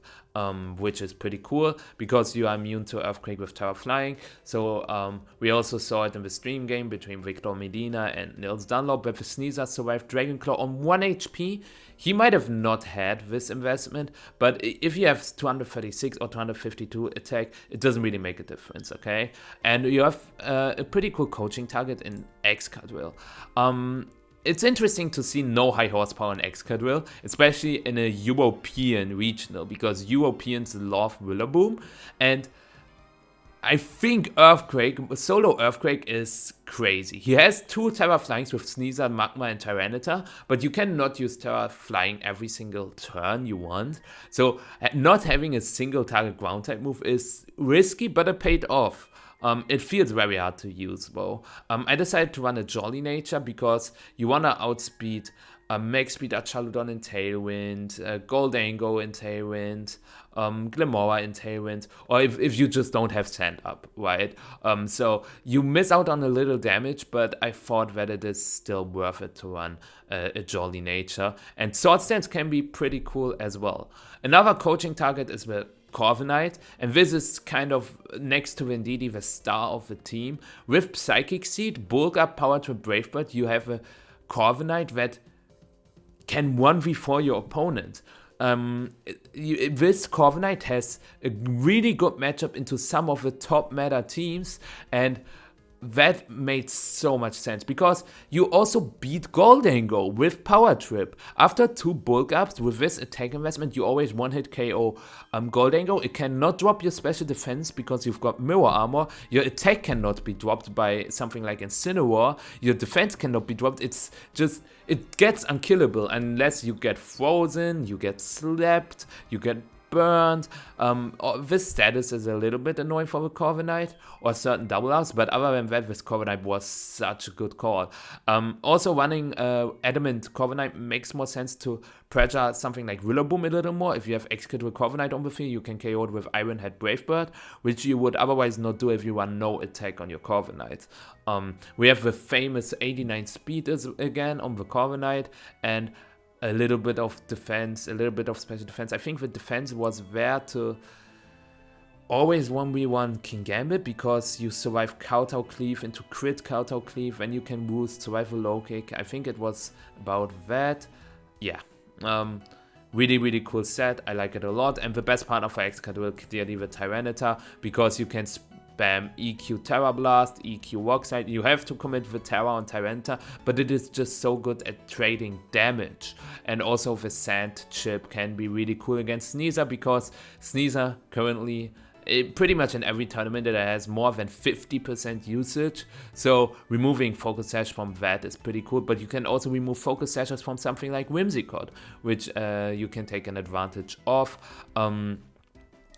which is pretty cool because you are immune to Earthquake with Terra Flying. So we also saw it in the stream game between Victor Medina and Nils Dunlop, where the Sneezer survived Dragon Claw on 1 HP. He might have not had this investment, but if you have 236 or 252 attack, it doesn't really make a difference, okay? And you have a pretty cool coaching target in Excadrill. It's interesting to see no high horsepower in Excadrill, especially in a European regional, because Europeans love Rillaboom, and I think Earthquake, solo Earthquake is crazy. He has 2 Terra Flyings with Sneasel, Magma, and Tyranitar, but you cannot use Terra Flying every single turn you want. So not having a single target ground type move is risky, but it paid off. It feels very hard to use though. I decided to run a Jolly Nature because you want to outspeed Max Speed Archaludon in Tailwind, Goldango in Tailwind, Glimora in Tailwind, or if you just don't have Sand Up, right? So you miss out on a little damage, but I thought that it is still worth it to run a Jolly Nature. And Sword Stance can be pretty cool as well. Another coaching target is the Corviknight, and this is kind of next to Venditti the star of the team. With Psychic Seed, Bulk Up, Power Trip, Brave Bird, you have a Corviknight that can 1v4 your opponent. This Corviknight has a really good matchup into some of the top meta teams, and that made so much sense because you also beat Goldango with Power Trip. After 2 bulk ups with this attack investment, you always one-hit KO Goldango. It cannot drop your special defense because you've got Mirror Armor. Your attack cannot be dropped by something like Incineroar. Your defense cannot be dropped. It's just, it gets unkillable unless you get frozen, you get slapped, you get burned. This status is a little bit annoying for the Corviknight or certain double ups, but other than that, this Corviknight was such a good call. Also running Adamant Corviknight makes more sense to pressure something like Rillaboom a little more. If you have Excadrill Corviknight on the field, you can KO it with Iron Head Brave Bird, which you would otherwise not do if you run no attack on your Corviknight. We have the famous 89 speed again on the Corviknight, and a little bit of defense, a little bit of special defense. I think the defense was there to always 1v1 King Gambit because you survive Kowtow Cleave into crit Kowtow Cleave and you can boost survival low kick. I think it was about that. Yeah. Really, really cool set. I like it a lot. And the best partner for Excadrill clearly the Tyranitar because you can spam EQ Terra Blast, EQ Rockslide. You have to commit the Terra on Tyranitar, but it is just so good at trading damage. And also the Sand Chip can be really cool against Sneasel because Sneasel currently pretty much in every tournament that has more than 50% usage. So removing Focus Sash from that is pretty cool, but you can also remove Focus Sashes from something like Whimsicott, which you can take an advantage of.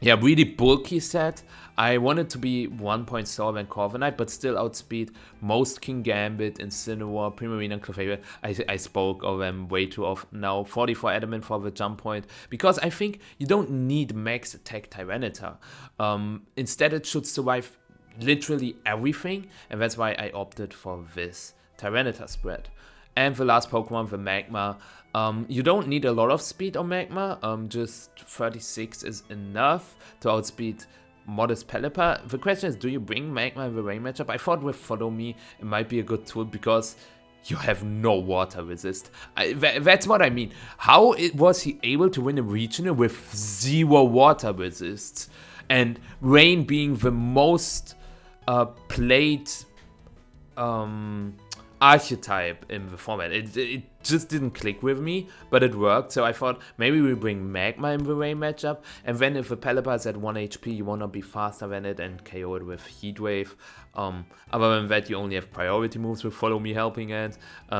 Yeah, really bulky set. I wanted to be 1 point slower than Corviknight, but still outspeed most King Gambit, Incineroar, Primarina, and Clefairy. I spoke of them way too often now. 44 Adamant for the jump point, because I think you don't need max attack Tyranitar. Instead, it should survive literally everything, and that's why I opted for this Tyranitar spread. And the last Pokemon, the Magma. You don't need a lot of speed on Magma, just 36 is enough to outspeed Modest Pelipper. The question is, do you bring Magma in the rain matchup? I thought with Follow Me it might be a good tool because you have no water resist. That's what I mean. How was he able to win a regional with 0 water resists? And rain being the most played archetype in the format. It just didn't click with me, but it worked. So I thought maybe we bring Magma in the rain matchup, and then if the Pelipper is at 1 HP, you want to be faster than it and KO it with Heat Wave. Other than that, you only have priority moves with Follow Me helping it.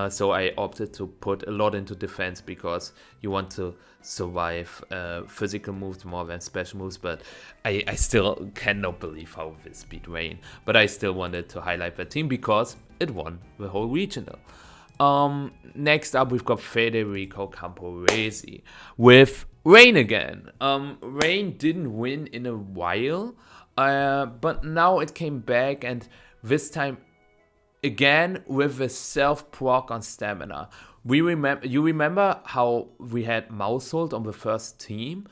So I opted to put a lot into defense because you want to survive physical moves more than special moves, but I still cannot believe how this beat Rain. But I still wanted to highlight that team because it won the whole regional. Next up, we've got Federico Camporesi with Rain again. Rain didn't win in a while, but now it came back, and this time again with a self-proc on stamina. You remember how we had Mousehold on the first team?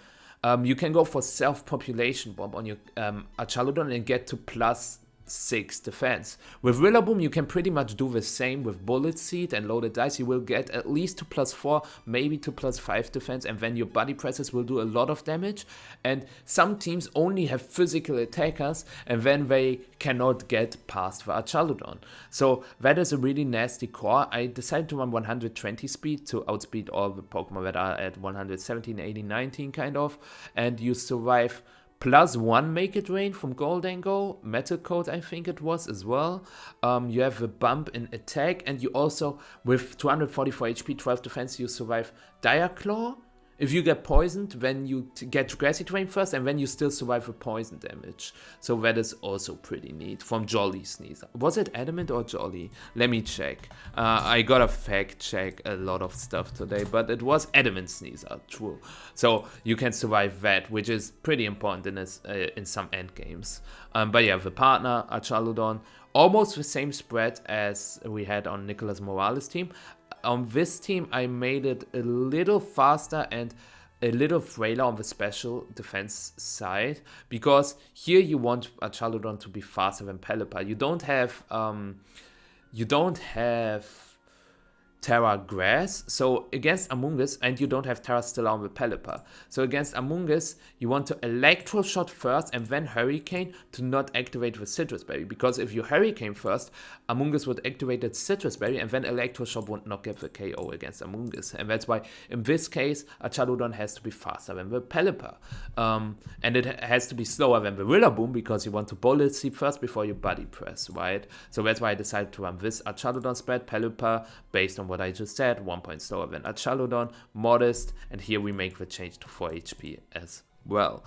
You can go for self-population bomb on your Achaludon and get to +6 defense. With Rillaboom, you can pretty much do the same with Bullet Seed and Loaded Dice. You will get at least to +4, maybe to +5 defense, and then your body presses will do a lot of damage. And some teams only have physical attackers, and then they cannot get past the Achaludon. So that is a really nasty core. I decided to run 120 speed to outspeed all the Pokemon that are at 117, 18, 19 kind of, and you survive +1 Make It Rain from Goldango, Metal Coat I think it was as well. You have a bump in attack, and you also, with 244 HP, 12 defense, you survive Dire Claw. If you get poisoned, then you get Grassy Terrain first, and then you still survive the poison damage. So that is also pretty neat. From Jolly Sneasel. Was it Adamant or Jolly? Let me check. I gotta fact check a lot of stuff today, but it was Adamant Sneasel, true. So you can survive that, which is pretty important in some end games. But yeah, the partner, Achaludon, almost the same spread as we had on Nicolas Morales' team. On this team, I made it a little faster and a little frailer on the special defense side, because here you want a Chaludon to be faster than Pelipper. You don't have Terra Grass, so against Amoonguss, and you don't have Terra Stella on the Pelipper. So against Amoonguss, you want to Electro Shot first and then Hurricane to not activate the Citrus Berry, because if you Hurricane first, Amoonguss would activate its Citrus Berry, and then Electro Shot would not get the KO against Amoonguss. And that's why, in this case, a Chaludon has to be faster than the Pelipper. And it has to be slower than the Rillaboom, because you want to Bullet Seed first before you Body Press, right? So that's why I decided to run this Achaludon spread, Pelipper, based on what I just said, 1 point slower than Achaludon, modest, and here we make the change to 4 HP as well.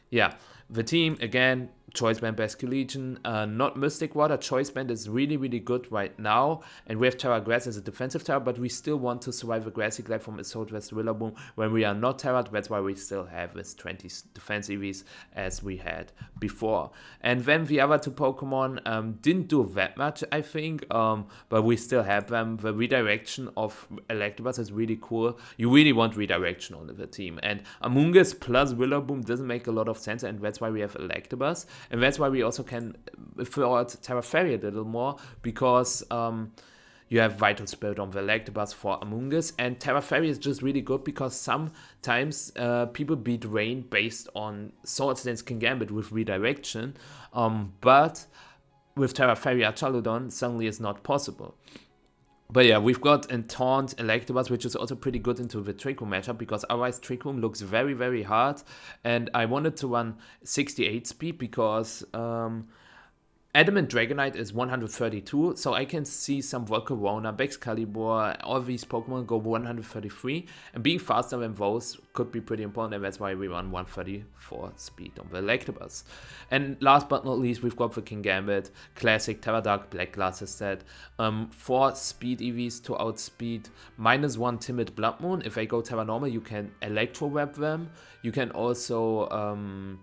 Yeah, the team, again, Choice Band, Basque Legion, not Mystic Water. Choice Band is really, really good right now, and we have Terra Grass as a defensive Terra, but we still want to survive a Grassy Glide from Assault Vest Rillaboom when we are not Terra. That's why we still have this 20 defense EVs as we had before. And then the other two Pokemon didn't do that much, I think, but we still have them. The redirection of Electabuzz is really cool. You really want redirection on the team, and Amoonguss plus Rillaboom doesn't make a lot of sense, and that's why we have Electabuzz. And that's why we also can afford Terra Fairy a little more, because you have Vital Spirit on the Electabuzz for Amoonguss, and Terra Fairy is just really good because sometimes people beat Rain based on Swords Dance Kingambit with redirection, but with Terra Fairy Achaludon suddenly it's not possible. But yeah, we've got Taunt Electabuzz, which is also pretty good into the Trick Room matchup, because otherwise Trick Room looks very, very hard. And I wanted to run 68 speed because Adamant Dragonite is 132, so I can see some Volcarona, Excalibur, all these Pokemon go 133, and being faster than those could be pretty important, and that's why we run 134 speed on the Electabuzz. And last but not least, we've got the Kingambit, classic Terra Dark Black Glasses set, 4 speed EVs to outspeed -1 Timid Blood Moon. If they go Terra Normal, you can Electro Web them. You can also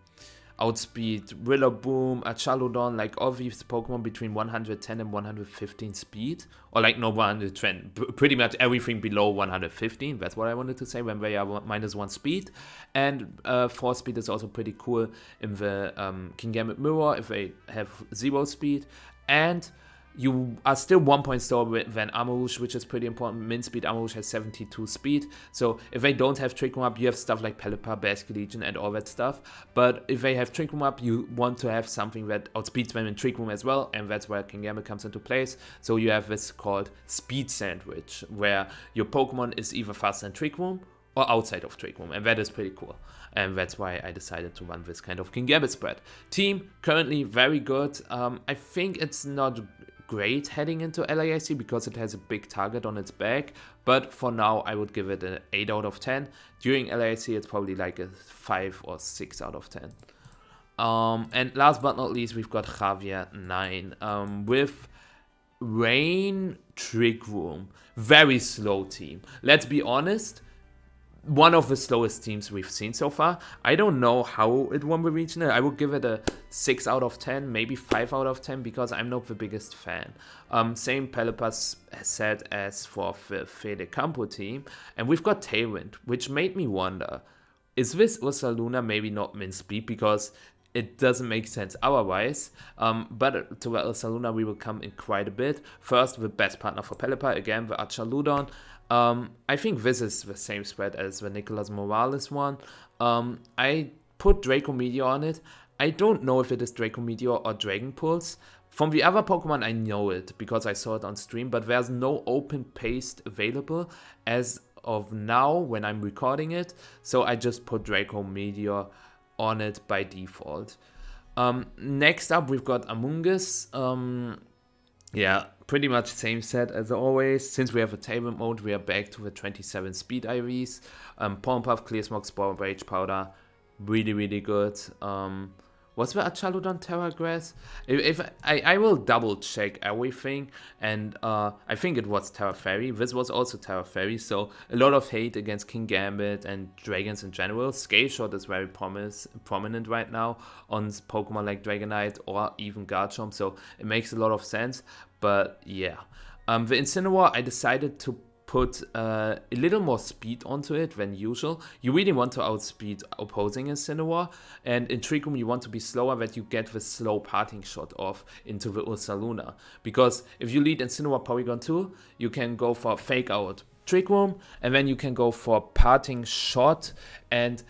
outspeed Rillaboom, Achaludon, like all these Pokemon between 110 and 115 speed, or like no 110, pretty much everything below 115, that's what I wanted to say, when they are -1 speed. And 4 speed is also pretty cool in the Kingambit Mirror if they have 0 speed, and you are still 1 point slower than Amarouche, which is pretty important. Min speed, Amarouche has 72 speed. So if they don't have Trick Room up, you have stuff like Pelipper, Basque Legion, and all that stuff. But if they have Trick Room up, you want to have something that outspeeds them in Trick Room as well, and that's where Kingambit comes into place. So you have this called Speed Sandwich, where your Pokemon is either faster in Trick Room or outside of Trick Room, and that is pretty cool. And that's why I decided to run this kind of Kingambit spread. Team, currently very good. I think it's not great heading into LAIC because it has a big target on its back, but for now I would give it an 8 out of 10. During LAIC it's probably like a 5 or 6 out of 10. And last but not least, we've got Javier Nain with Rain Trick Room. Very slow team. Let's be honest, one of the slowest teams we've seen so far. I don't know how it won the regional. I would give it a 6 out of 10, maybe 5 out of 10, because I'm not the biggest fan. Same Pelepas said as for the Fede Campo team. And we've got Tailwind, which made me wonder, is this Ursa Luna maybe not min speed? Because it doesn't make sense otherwise. But to the Ursa Luna we will come in quite a bit. First, the best partner for Pelepa, again, the Archa Ludon. I think this is the same spread as the Nicolas Morales one. I put Draco Meteor on it. I don't know if it is Draco Meteor or Dragon Pulse. From the other Pokemon, I know it because I saw it on stream, but there's no open paste available as of now when I'm recording it. So I just put Draco Meteor on it by default. Next up, we've got Amoonguss. Yeah, pretty much same set as always. Since we have a Tailwind mode, we are back to the 27 speed IVs. Pollen Puff, Clear Smoke, Spore Rage Powder, really, really good. Was the Achaludon Terra Grass? If I will double check everything, and I think it was Terra Fairy. This was also Terra Fairy, so a lot of hate against King Gambit and dragons in general. Scale Shot is very prominent right now on Pokemon like Dragonite or even Garchomp, so it makes a lot of sense. But yeah, the Incineroar, I decided to put a little more speed onto it than usual. You really want to outspeed opposing Incineroar, and in Trick Room you want to be slower, that you get the slow parting shot off into the Ursa Luna. Because if you lead Incineroar Porygon 2, you can go for Fake Out Trick Room, and then you can go for parting shot, and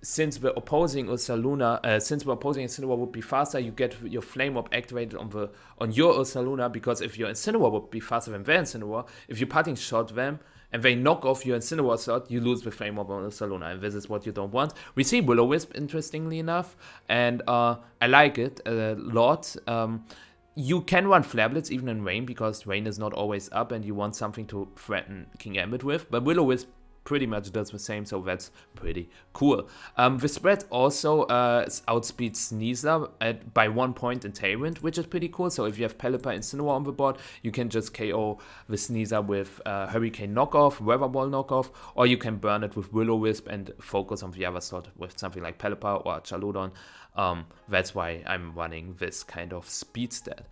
since the opposing Incineroar would be faster, you get your Flame Orb activated on your Ursa Luna, because if your Incineroar would be faster than their Incineroar, if you parting shot them and they knock off your Incineroar shot, you lose the Flame Orb on Ursa Luna, and this is what you don't want. We see Will-O-Wisp, interestingly enough, and I like it a lot. You can run Flare Blitz even in rain, because rain is not always up and you want something to threaten King Gambit with, but Will-O-Wisp pretty much does the same, so that's pretty cool. The spread also outspeeds Sneasler by 1 point in Tailwind, which is pretty cool. So if you have Pelipper and Incineroar on the board, you can just KO the Sneasler with Hurricane knockoff, Weather Ball knockoff, or you can burn it with Will-O-Wisp and focus on the other slot with something like Pelipper or Chaludon. That's why I'm running this kind of speed stat.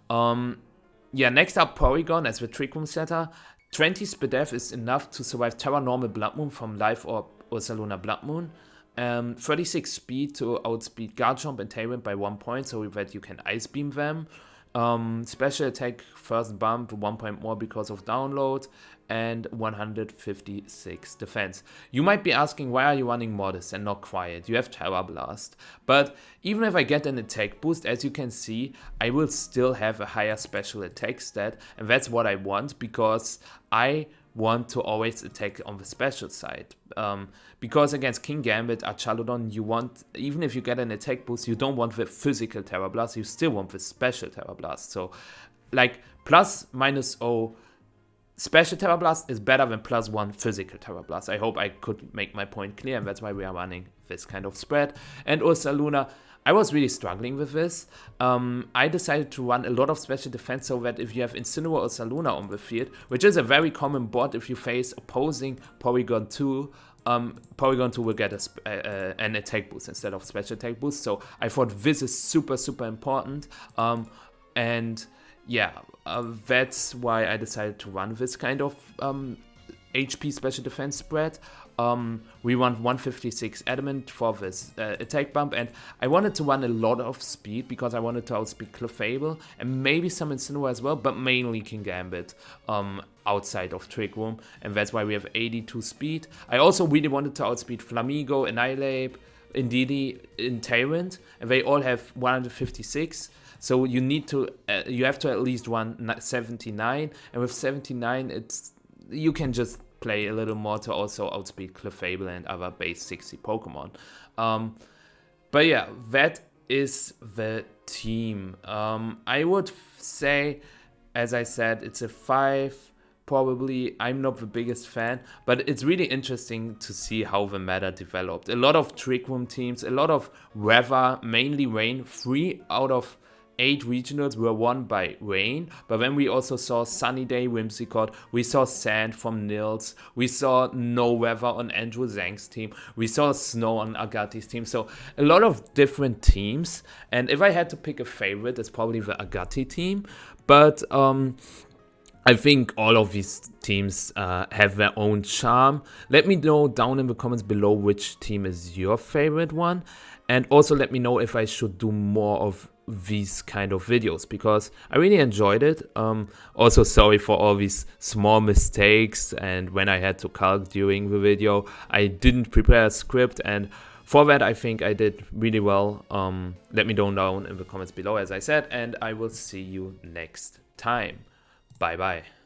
Yeah, next up, Porygon as the Trick Room setter. 20 Spadef is enough to survive Terra Normal Blood Moon from Life Orb Ursa Luna Blood Moon. 36 speed to outspeed Garchomp and Tailwind by 1 point, so that you can Ice Beam them. Special attack first bump 1 point more because of download, and 156 defense. You might be asking, why are you running Modest and not Quiet? You have Terra Blast. But even if I get an attack boost, as you can see, I will still have a higher special attack stat, and that's what I want, because I want to always attack on the special side. Because against King Gambit, Archaludon, you want, even if you get an attack boost, you don't want the physical Terra Blast, you still want the special Terra Blast. So, like, plus minus 0 special Terra Blast is better than +1 physical Terra Blast. I hope I could make my point clear, and that's why we are running this kind of spread. And Ursa Luna, I was really struggling with this. I decided to run a lot of special defense, so that if you have Incineroar Ursa Luna on the field, which is a very common board if you face opposing Porygon 2, Porygon 2 will get an attack boost instead of special attack boost. So I thought this is super, super important. And yeah, that's why I decided to run this kind of HP special defense spread. We want 156 adamant for this attack bump, and I wanted to run a lot of speed because I wanted to outspeed Clefable and maybe some Incineroar as well, but mainly King Gambit outside of Trick Room, and that's why we have 82 speed. I also really wanted to outspeed Flamigo, Annihilate, Indeedee, in Tailwind, and they all have 156. So you need to, you have to at least run 79, and with 79, you can just play a little more to also outspeed Clefable and other base 60 Pokemon. But yeah, that is the team. I would say, as I said, it's a 5. Probably, I'm not the biggest fan, but it's really interesting to see how the meta developed. A lot of Trick Room teams, a lot of weather, mainly rain, 3 out of 8 regionals were won by rain, but then we also saw sunny day Whimsicott, we saw sand from Nils, we saw no weather on Andrew Zheng's team, we saw snow on Agati's team, so a lot of different teams. And if I had to pick a favorite, it's probably the Agati team, but I think all of these teams have their own charm. Let me know down in the comments below which team is your favorite one. And also let me know if I should do more of these kind of videos, because I really enjoyed it. Also sorry for all these small mistakes, and when I had to calc during the video, I didn't prepare a script, and for that I think I did really well. Let me know down in the comments below, as I said, and I will see you next time. Bye bye.